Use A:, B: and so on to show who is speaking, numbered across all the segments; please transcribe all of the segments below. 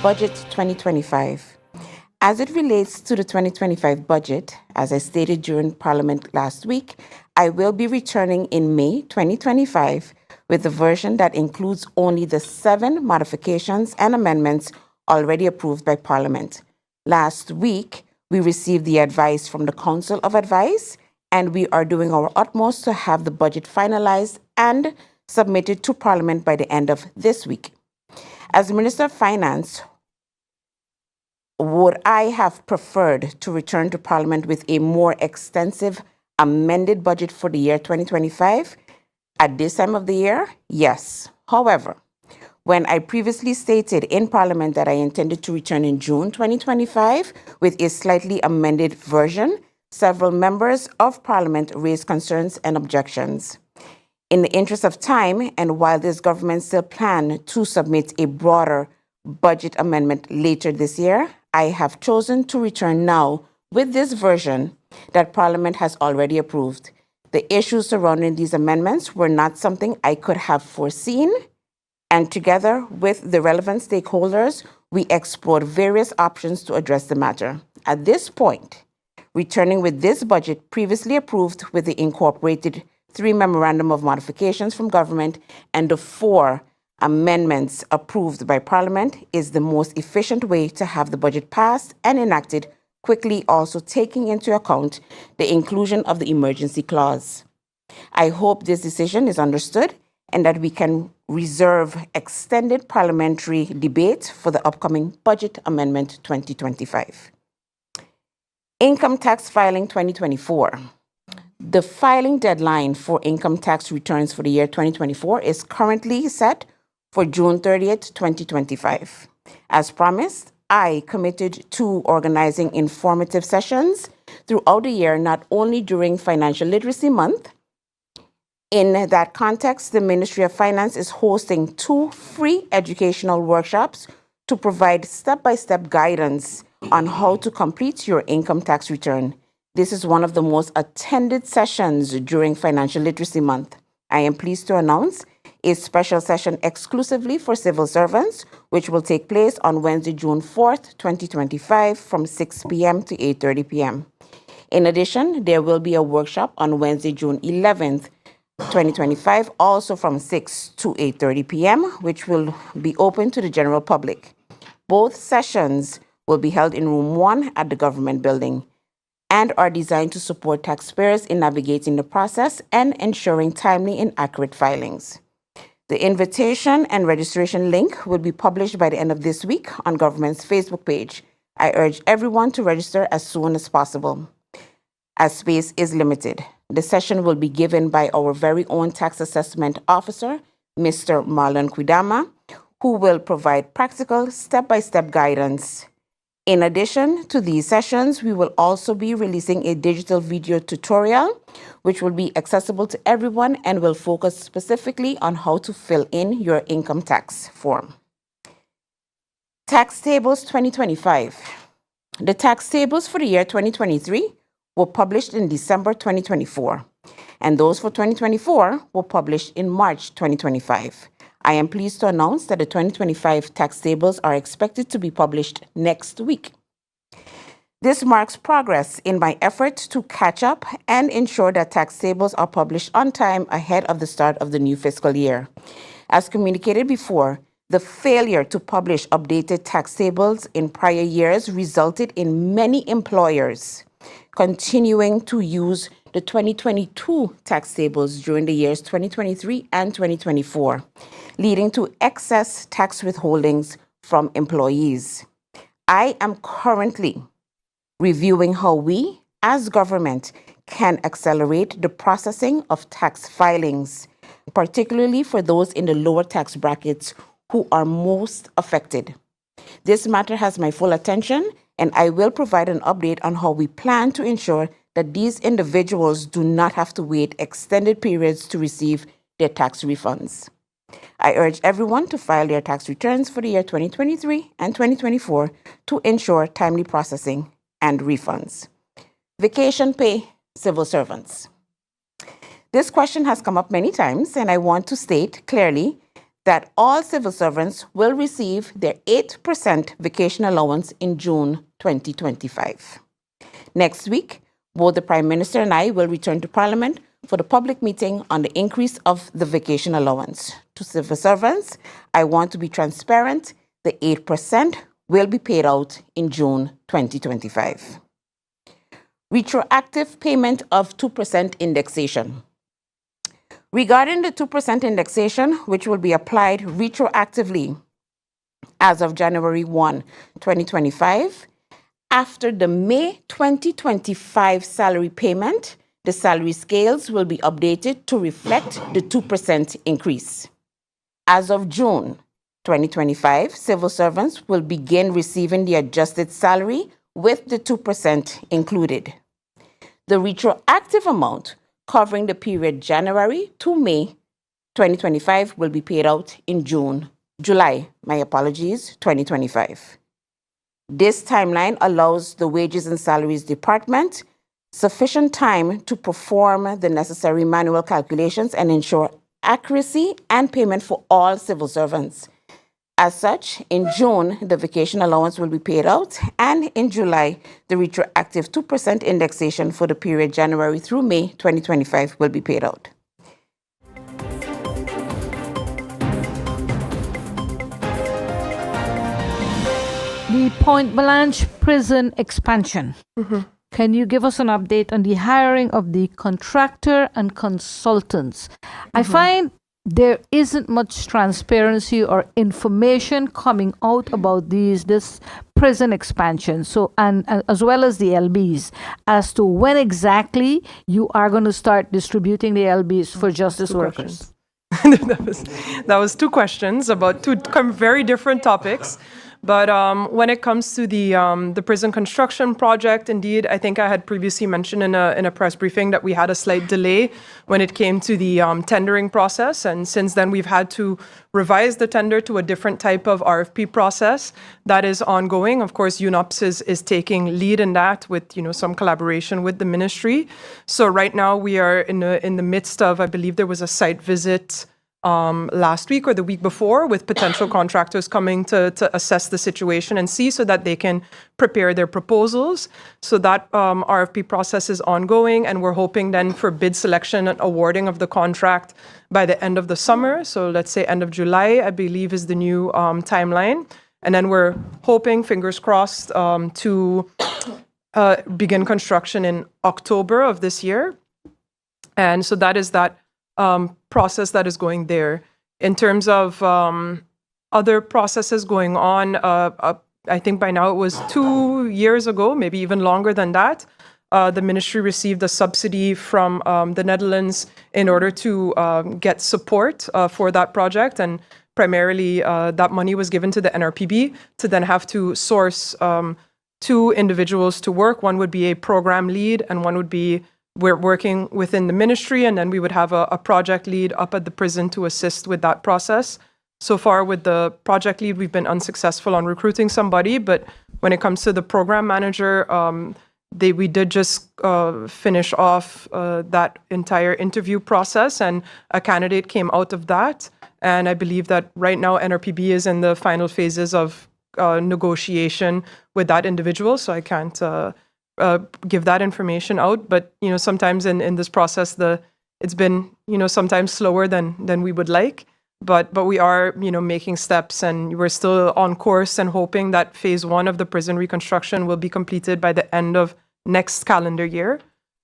A: Budget 2025. As it relates to the 2025 budget, as I stated during Parliament last week, I will be returning in May 2025 with a version that includes only the 7 modifications and amendments already approved by Parliament. Last week, we received the advice from the Council of Advice, and we are doing our utmost to have the budget finalized and submitted to Parliament by the end of this week. As Minister of Finance, would I have preferred to return to Parliament with a more extensive amended budget for the year 2025 at this time of the year? Yes. However, when I previously stated in Parliament that I intended to return in June 2025 with a slightly amended version, several members of Parliament raised concerns and objections. In the interest of time, and while this government still plans to submit a broader budget amendment later this year, I have chosen to return now with this version that Parliament has already approved. The issues surrounding these amendments were not something I could have foreseen, and together with the relevant stakeholders, we explored various options to address the matter. At this point, returning with this budget previously approved with the incorporated 3 memorandum of modifications from government and the 4 amendments approved by Parliament is the most efficient way to have the budget passed and enacted quickly, also taking into account the inclusion of the emergency clause. I hope this decision is understood and that we can reserve extended parliamentary debate for the upcoming Budget Amendment 2025. Income tax filing 2024. The filing deadline for income tax returns for the year 2024 is currently set for June 30th, 2025. As promised, I committed to organizing informative sessions throughout the year, not only during Financial Literacy Month. In that context, the Ministry of Finance is hosting 2 free educational workshops to provide step-by-step guidance on how to complete your income tax return. This is one of the most attended sessions during Financial Literacy Month. I am pleased to announce a special session exclusively for civil servants, which will take place on Wednesday, June 4th, 2025 from 6 p.m. to 8:30 p.m. In addition, there will be a workshop on Wednesday, June 11th, 2025, also from 6 to 8:30 p.m., which will be open to the general public. Both sessions will be held in Room 1 at the Government Building and are designed to support taxpayers in navigating the process and ensuring timely and accurate filings. The invitation and registration link will be published by the end of this week on government's Facebook page. I urge everyone to register as soon as possible, as space is limited. The session will be given by our very own tax assessment officer, Mr. Marlon Quidama, who will provide practical step-by-step guidance. In addition to these sessions, we will also be releasing a digital video tutorial, which will be accessible to everyone and will focus specifically on how to fill in your income tax form. Tax Tables 2025. The tax tables for the year 2023 were published in December 2024, and those for 2024 were published in March 2025. I am pleased to announce that the 2025 tax tables are expected to be published next week. This marks progress in my effort to catch up and ensure that tax tables are published on time ahead of the start of the new fiscal year. As communicated before, the failure to publish updated tax tables in prior years resulted in many employers continuing to use the 2022 tax tables during the years 2023 and 2024, leading to excess tax withholdings from employees. I am currently reviewing how we, as government, can accelerate the processing of tax filings, particularly for those in the lower tax brackets who are most affected. This matter has my full attention, and I will provide an update on how we plan to ensure that these individuals do not have to wait extended periods to receive their tax refunds. I urge everyone to file their tax returns for the year 2023 and 2024 to ensure timely processing and refunds. Vacation pay civil servants. This question has come up many times, and I want to state clearly that all civil servants will receive their 8% vacation allowance in June 2025. Next week, both the Prime Minister and I will return to Parliament for the public meeting on the increase of the vacation allowance. To civil servants, I want to be transparent. The 8% will be paid out in June 2025. Retroactive payment of 2% indexation. Regarding the 2% indexation, which will be applied retroactively as of January 1, 2025, after the May 2025 salary payment, the salary scales will be updated to reflect the 2% increase. As of June 2025, civil servants will begin receiving the adjusted salary with the 2% included. The retroactive amount covering the period January to May 2025 will be paid out in July 2025. This timeline allows the Wages and Salaries Department sufficient time to perform the necessary manual calculations and ensure accuracy and payment for all civil servants. As such, in June, the vacation allowance will be paid out, and in July, the retroactive 2% indexation for the period January through May 2025 will be paid out.
B: The Point Blanche prison expansion. Can you give us an update on the hiring of the contractor and consultants? I find there isn't much transparency or information coming out about this prison expansion, so and as well as the LBs, as to when exactly you are going to start distributing the LBs for justice workers.
C: That was two questions about two very different topics. But when it comes to the prison construction project, indeed, I think I had previously mentioned in a press briefing that we had a slight delay when it came to the tendering process. And since then, we've had to revise the tender to a different type of RFP process that is ongoing. Of course, UNOPS is taking lead in that with some collaboration with the ministry. So right now, we are in the midst of, I believe there was a site visit last week or the week before with potential contractors coming to assess the situation and see so that they can prepare their proposals. So that RFP process is ongoing, and we're hoping then for bid selection and awarding of the contract by the end of the summer. So let's say end of July, I believe, is the new timeline. And then we're hoping, fingers crossed, to begin construction in October of this year. And so that is that process that is going there. In terms of other processes going on, I think by now it was 2 years ago, maybe even longer than that, the ministry received a subsidy from the Netherlands in order to get support for that project. And primarily that money was given to the NRPB to then have to source 2 individuals to work. One would be a program lead and one would be we're working within the ministry, and then we would have a project lead up at the prison to assist with that process. So far with the project lead, we've been unsuccessful on recruiting somebody, but when it comes to the program manager, we did just finish off that entire interview process, and a candidate came out of that. And I believe that right now NRPB is in the final phases of negotiation with that individual, so I can't give that information out, but sometimes in this process, it's been sometimes slower than we would like, but we are making steps, and we're still on course and hoping that phase 1 of the prison reconstruction will be completed by the end of next calendar year.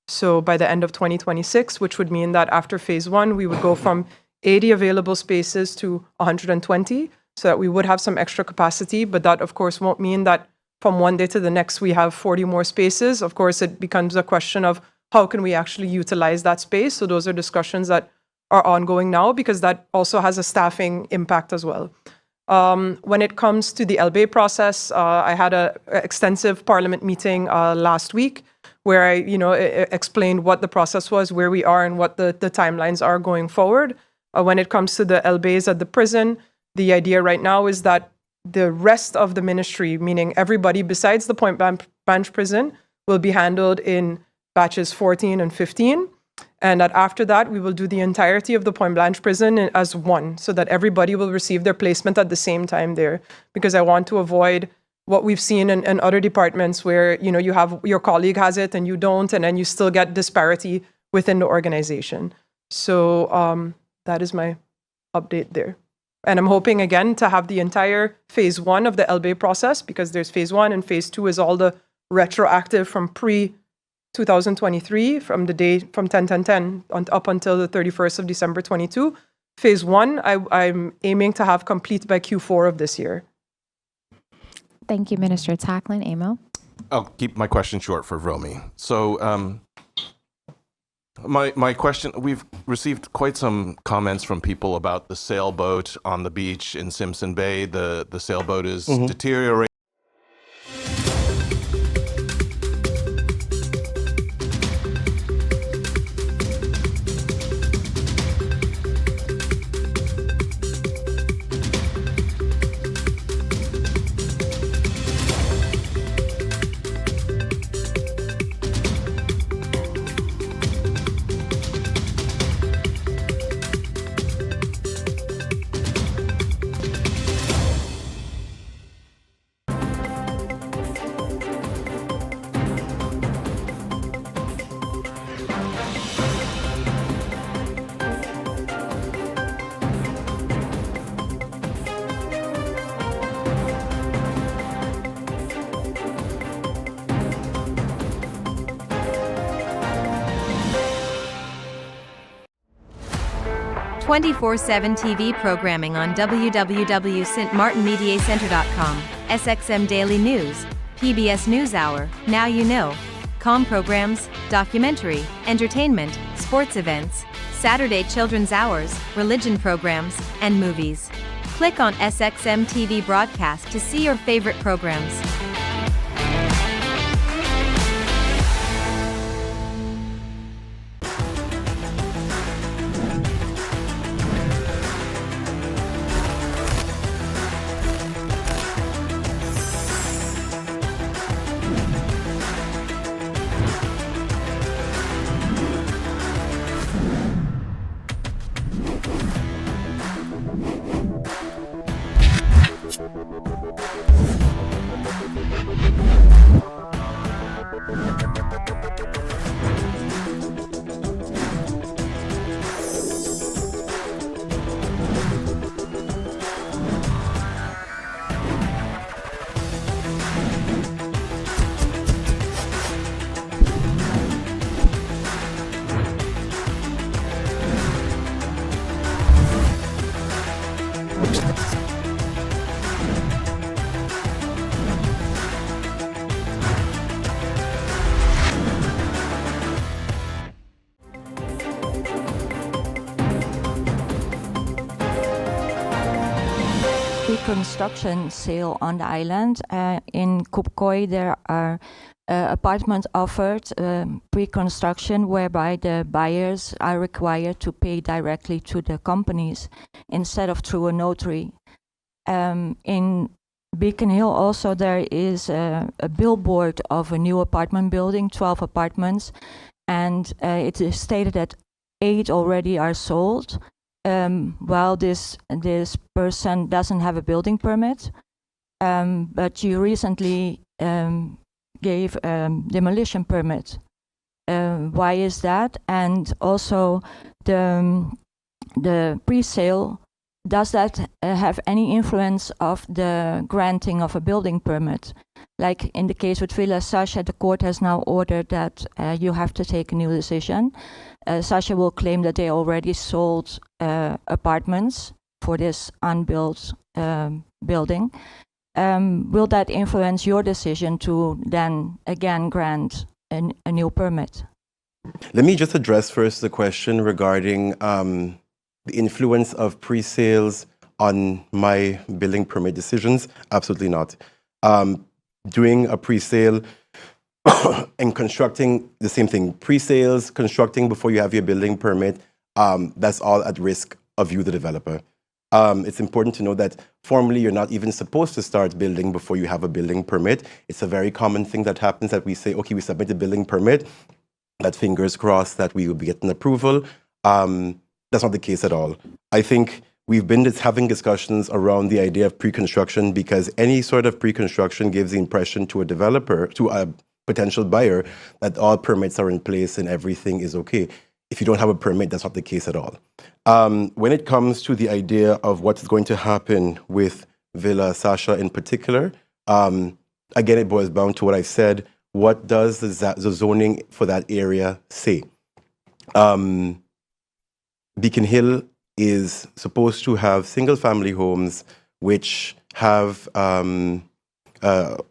C: So by the end of 2026, which would mean that after phase 1, we would go from 80 available spaces to 120, so that we would have some extra capacity, but that of course won't mean that from one day to the next, we have 40 more spaces. Of course, it becomes a question of how can we actually utilize that space? So those are discussions that are ongoing now, because that also has a staffing impact as well. When it comes to the LBA process, I had an extensive parliament meeting last week where I explained what the process was, where we are, and what the timelines are going forward. When it comes to the LBAs at the prison, the idea right now is that the rest of the ministry, meaning everybody besides the Point Blanche prison, will be handled in batches 14 and 15. And that after that, we will do the entirety of the Point Blanche prison as one, so that everybody will receive their placement at the same time there. Because I want to avoid what we've seen in other departments where, you have your colleague has it and you don't, and then you still get disparity within the organization. So that is my update there. And I'm hoping, again, to have the entire phase 1 of the LBA process, because there's phase 1 and phase 2 is all the retroactive from pre-2023, from the date from 10/10/10 up until the 31st of December 22. Phase 1, I'm aiming to have complete by Q4 of this year.
D: Thank you, Minister Tacklin. Amo?
E: I'll keep my question short for Romy. So my question, we've received quite some comments from people about the sailboat on the beach in Simpson Bay. The sailboat is deteriorating.
F: .24/7 TV programming on www.stmartinmediacenter.com, SXM Daily News, PBS NewsHour, Now You Know, Com programs, documentary, entertainment, sports events, Saturday children's hours, religion programs, and movies. Click on SXM TV broadcast to see your favorite programs.
G: Construction sale on the island. In Kupkoi, there are apartments offered pre-construction, whereby the buyers are required to pay directly to the companies instead of through a notary. In Beacon Hill also there is a billboard of a new apartment building, 12 apartments, and it is stated that 8 already are sold. While this person doesn't have a building permit, but you recently gave demolition permit. Why is that? And also the pre-sale, does that have any influence of the granting of a building permit? Like in the case with Villa Sasha, the court has now ordered that you have to take a new decision. Sasha will claim that they already sold apartments for this unbuilt building. Will that influence your decision to then again grant a new permit?
H: Let me just address first the question regarding the influence of pre-sales on my building permit decisions. Absolutely not. Doing a pre-sale and constructing, the same thing. Pre-sales, constructing before you have your building permit, that's all at risk of you, the developer. It's important to know that formally you're not even supposed to start building before you have a building permit. It's a very common thing that happens, that we say, okay, we submit a building permit, that fingers crossed that we will be getting approval. That's not the case at all. I think we've been having discussions around the idea of pre-construction because any sort of pre-construction gives the impression to a developer, to a potential buyer, that all permits are in place and everything is okay. If you don't have a permit, that's not the case at all. When it comes to the idea of what's going to happen with Villa Sasha in particular, again, it boils down to what I said. What does the zoning for that area say? Beacon Hill is supposed to have single-family homes which have a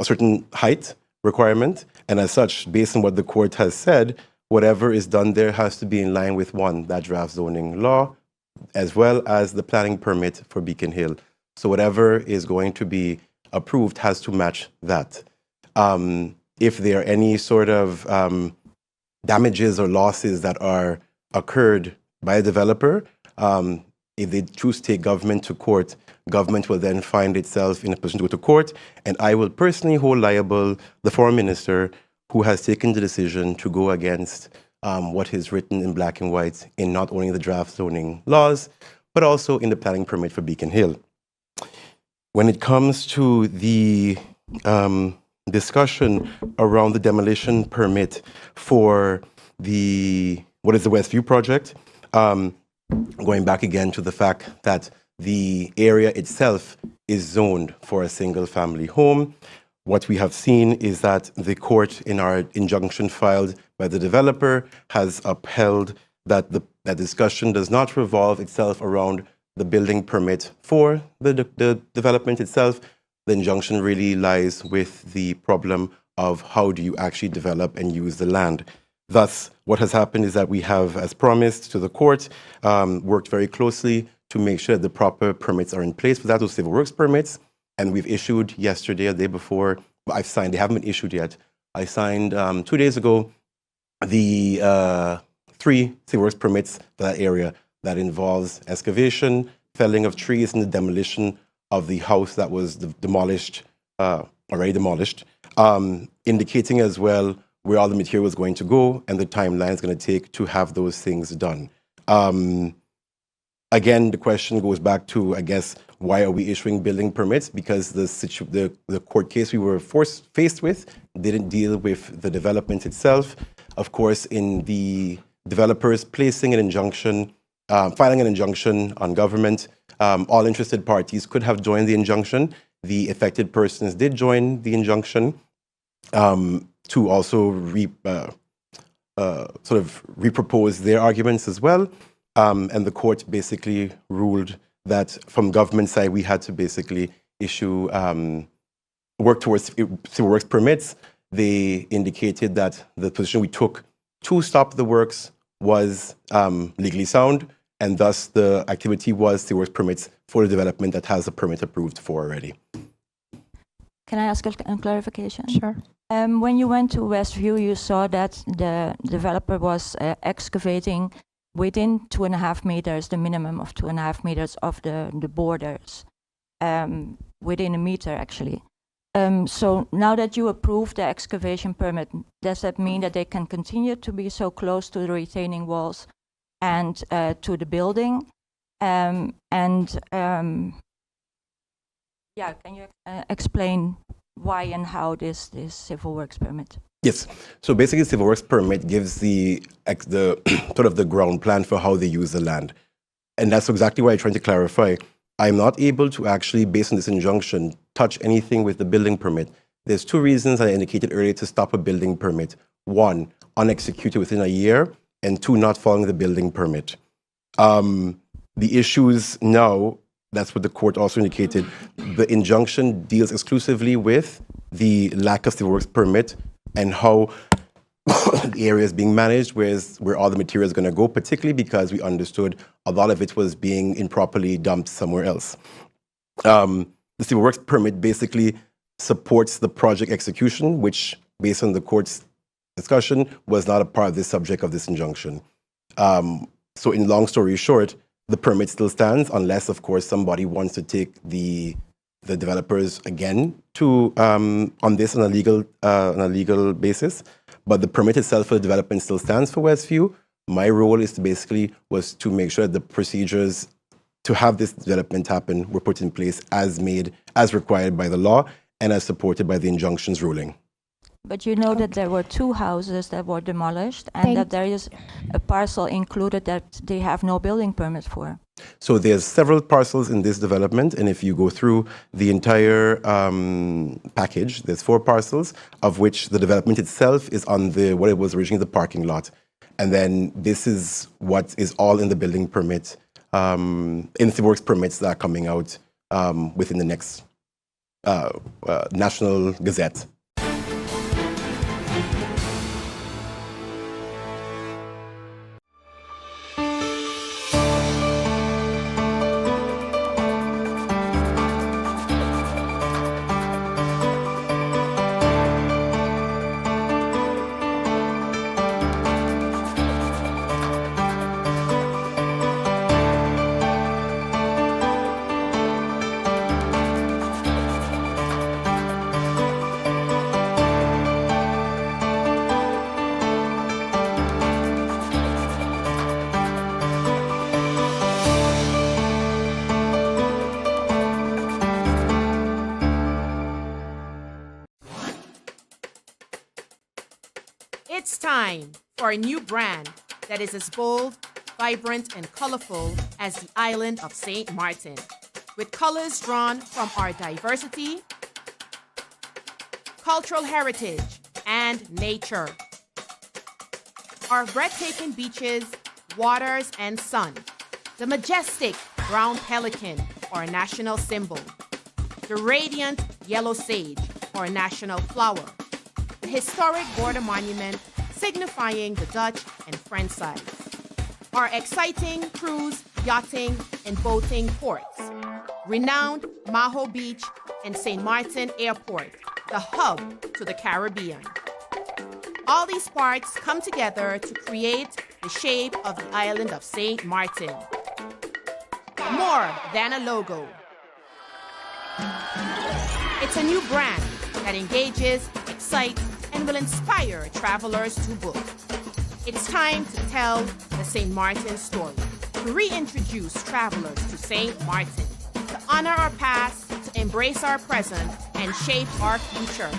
H: certain height requirement, and as such, based on what the court has said, whatever is done there has to be in line with that draft zoning law, as well as the planning permit for Beacon Hill. So whatever is going to be approved has to match that. If there are any sort of damages or losses that are occurred by a developer, if they choose to take government to court, government will then find itself in a position to go to court, and I will personally hold liable the foreign minister who has taken the decision to go against what is written in black and white in not only the draft zoning laws, but also in the planning permit for Beacon Hill. When it comes to the discussion around the demolition permit for what is the Westview project, going back again to the fact that the area itself is zoned for a single-family home. What we have seen is that the court, in our injunction filed by the developer, has upheld that that discussion does not revolve itself around the building permit for the development itself. The injunction really lies with the problem of how do you actually develop and use the land. Thus, what has happened is that we have, as promised to the court, worked very closely to make sure that the proper permits are in place. For that, those civil works permits, and we've issued yesterday, or the day before, I've signed, they haven't been issued yet. I signed 2 days ago the 3 civil works permits for that area that involves excavation, felling of trees, and the demolition of the house that was demolished, already demolished, indicating as well where all the material is going to go and the timeline it's going to take to have those things done. Again, the question goes back to, I guess, why are we issuing building permits? Because the court case we were faced with didn't deal with the development itself. Of course, in the developers placing an injunction, filing an injunction on government, all interested parties could have joined the injunction. The affected persons did join the injunction to also sort of repropose their arguments as well. And the court basically ruled that from government side, we had to basically issue, work towards civil works permits. They indicated that the position we took to stop the works was legally sound, and thus the activity was civil works permits for the development that has a permit approved for already.
G: Can I ask a clarification?
D: Sure.
G: When you went to Westview, you saw that the developer was excavating within 2.5 meters, the minimum of 2.5 meters of the borders, within a meter actually. So now that you approve the excavation permit, does that mean that they can continue to be so close to the retaining walls and to the building? Yeah, can you explain why and how this civil works permit?
H: Yes. So basically, civil works permit gives the sort of the ground plan for how they use the land. And that's exactly what I'm trying to clarify. I'm not able to actually, based on this injunction, touch anything with the building permit. There's 2 reasons I indicated earlier to stop a building permit. 1, unexecuted within a year, and 2, not following the building permit. The issues now, that's what the court also indicated, the injunction deals exclusively with the lack of civil works permit and how the area is being managed, where all the material is going to go, particularly because we understood a lot of it was being improperly dumped somewhere else. The civil works permit basically supports the project execution, which, based on the court's discussion, was not a part of the subject of this injunction. So in long story short, the permit still stands unless, of course, somebody wants to take the developers again to on this on a legal basis. but the permit itself for the development still stands for Westview. My role is was to make sure that the procedures to have this development happen were put in place as required by the law and as supported by the injunctions ruling.
G: But you know that there were 2 houses that were demolished and that there is a parcel included that they have no building permit for.
H: So there's several parcels in this development, and if you go through the entire package, there's 4 parcels, of which the development itself is on what it was originally the parking lot. And then this is what is all in the building permit, in the works permits that are coming out within the next National Gazette.
I: It's time for a new brand that is as bold, vibrant, and colorful as the island of St. Martin, with colors drawn from our diversity, cultural heritage, and nature. Our breathtaking beaches, waters, and sun, the majestic brown pelican, our national symbol, the radiant yellow sage, our national flower, the historic border monument signifying the Dutch and French sides, our exciting cruise, yachting, and boating ports, renowned Maho Beach and St. Martin Airport, the hub to the Caribbean. All these parts come together to create the shape of the island of St. Martin. More than a logo. It's a new brand that engages, excites, and will inspire travelers to book. It's time to tell the St. Martin story, to reintroduce travelers to St. Martin, to honor our past, to embrace our present, and shape our future.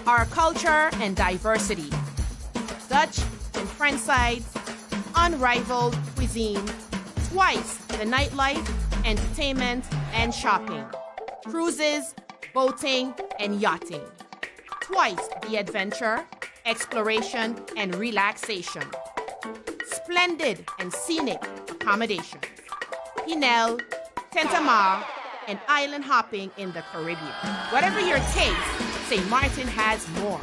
I: Our culture and diversity, Dutch and French sides, unrivaled cuisine, twice the nightlife, entertainment, and shopping, cruises, boating, and yachting. Twice the adventure, exploration, and relaxation. Splendid and scenic accommodations. Pinel, Tentamar, and island hopping in the Caribbean. Whatever your taste, St. Martin has more.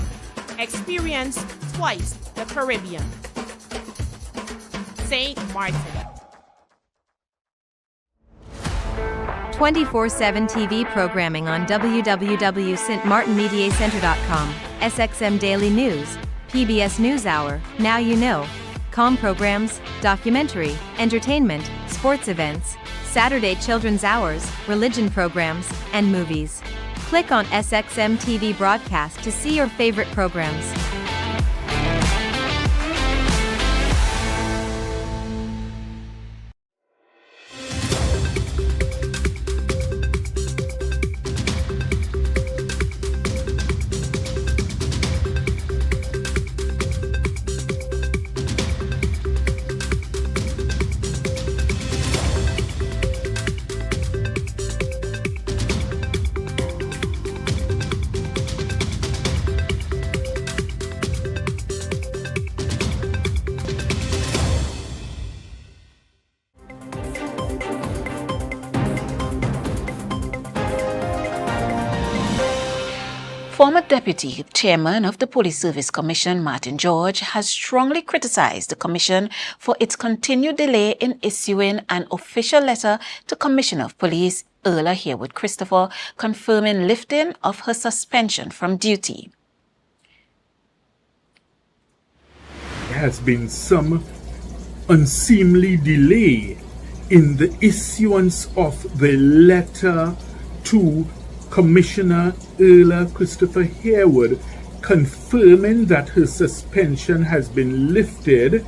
I: Experience twice the Caribbean. St. Martin.
F: 24/7 TV programming on www.stmartinmediacenter.com, SXM Daily News, PBS NewsHour, Now You Know, Com programs, documentary, entertainment, sports events, Saturday children's hours, religion programs, and movies. Click on SXM TV broadcast to see your favorite programs.
J: Former Deputy Chairman of the Police Service Commission, Martin George, has strongly criticized the Commission for its continued delay in issuing an official letter to Commissioner of Police Erla Harewood Christopher confirming lifting of her suspension from duty.
K: There has been some unseemly delay in the issuance of the letter to Commissioner Erla Christopher Harewood confirming that her suspension has been lifted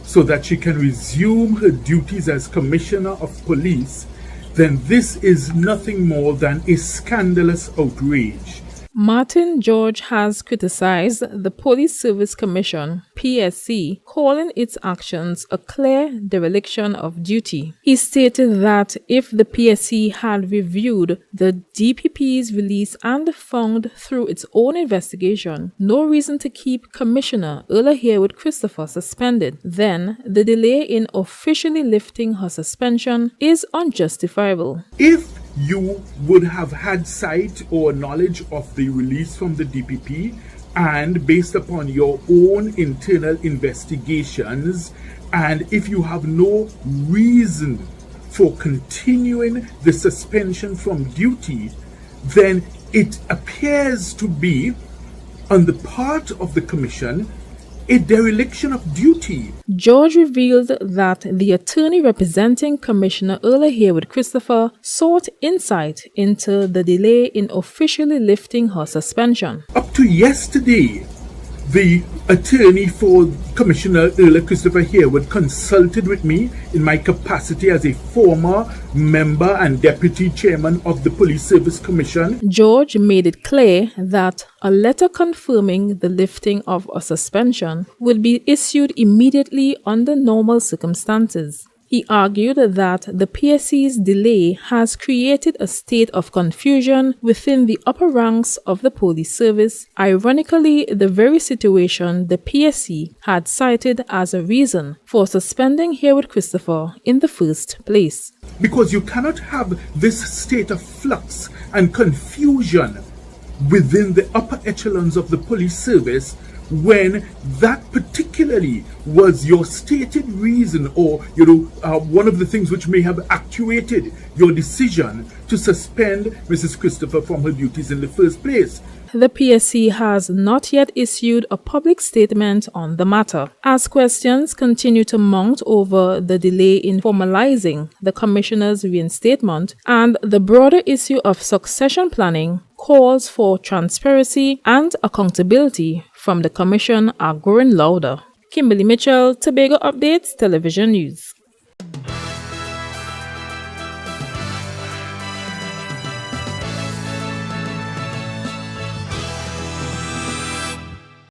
K: so that she can resume her duties as Commissioner of Police, then this is nothing more than a scandalous outrage.
L: Martin George has criticized the Police Service Commission, PSC, calling its actions a clear dereliction of duty. He stated that if the PSC had reviewed the DPP's release and found through its own investigation no reason to keep Commissioner Erla Harewood Christopher suspended, then the delay in officially lifting her suspension is unjustifiable.
K: If you would have had sight or knowledge of the release from the DPP, and based upon your own internal investigations, and if you have no reason for continuing the suspension from duty, then it appears to be, on the part of the Commission, a dereliction of duty.
L: George revealed that the attorney representing Commissioner Erla Harewood Christopher sought insight into the delay in officially lifting her suspension.
K: Up to yesterday, the attorney for Commissioner Erla Christopher Harewood consulted with me in my capacity as a former member and deputy chairman of the Police Service Commission.
L: George made it clear that a letter confirming the lifting of a suspension would be issued immediately under normal circumstances. He argued that the PSC's delay has created a state of confusion within the upper ranks of the police service, ironically the very situation the PSC had cited as a reason for suspending Harewood Christopher in the first place.
K: Because you cannot have this state of flux and confusion within the upper echelons of the police service when that particularly was your stated reason, or one of the things which may have actuated your decision to suspend Mrs. Christopher from her duties in the first place.
L: The PSC has not yet issued a public statement on the matter. As questions continue to mount over the delay in formalizing the Commissioner's reinstatement and the broader issue of succession planning, calls for transparency and accountability from the Commission are growing louder. Kimberly Mitchell, Tobago Updates Television News.